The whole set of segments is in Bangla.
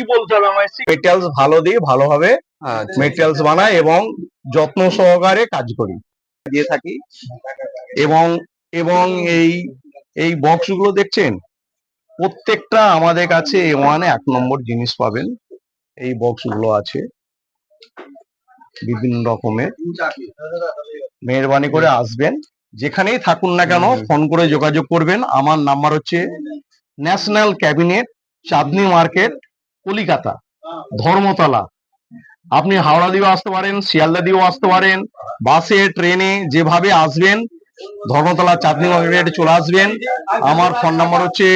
কি বলতে হবে আমায়? মেটেরিয়ালস ভালো দিয়ে ভালোভাবে মেটেরিয়ালস বানাই এবং যত্ন সহকারে কাজ করি দিয়ে থাকি। এবং এবং এই এই বক্সগুলো দেখছেন, প্রত্যেকটা আমাদের কাছে A1 1 নম্বর জিনিস পাবেন। এই বক্সগুলো আছে বিভিন্ন রকমের। মেহরবানি করে আসবেন, যেখানেই থাকুন না কেন ফোন করে যোগাযোগ করবেন। আমার নাম্বার হচ্ছে ন্যাশনাল ক্যাবিনেট, চাঁদনি মার্কেট, কলিকাতা, ধর্মতলা। আপনি হাওড়া দিয়েও আসতে পারেন, শিয়ালদা দিয়েও আসতে পারেন, বাসে ট্রেনে যেভাবে আসবেন ধর্মতলা চাঁদনি মার্কেটে চলে আসবেন। আমার ফোন নাম্বার হচ্ছে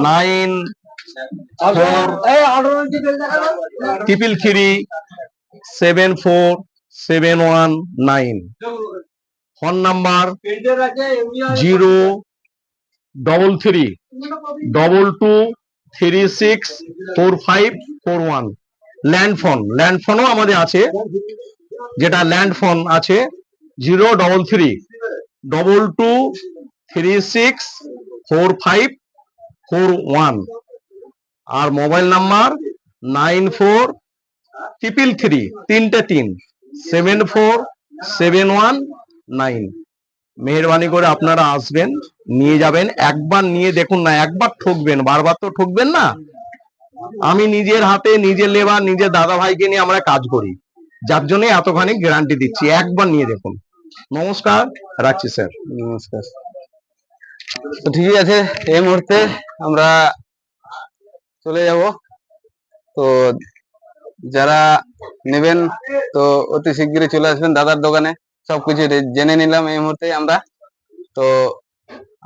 9433374719। Phone number 03322364541। ল্যান্ড ফোনও আমাদের আছে, যেটা ল্যান্ড ফোন আছে 03322364541। আর মোবাইল নাম্বার 9433374719। মেহরবানি করে আপনারা আসবেন, নিয়ে যাবেন, একবার নিয়ে দেখুন না, একবার ঠকবেন, বারবার তো ঠকবেন না। আমি নিজের হাতে নিজের লেবার নিজের দাদা ভাইকে নিয়ে আমরা কাজ করি, যার জন্য এতখানি গ্যারান্টি দিচ্ছি। একবার নিয়ে দেখুন। নমস্কার, রাখছি স্যার। নমস্কার। তো ঠিক আছে, এই মুহূর্তে আমরা চলে যাব। তো যারা নেবেন তো অতি শিগগিরই চলে আসবেন দাদার দোকানে। সবকিছু জেনে নিলাম এই মুহূর্তে আমরা। তো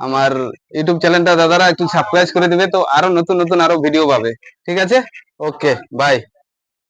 আমার ইউটিউব চ্যানেলটা দাদারা একটু সাবস্ক্রাইব করে দিবে, তো আরো নতুন নতুন আরো ভিডিও পাবে। ঠিক আছে, ওকে, বাই।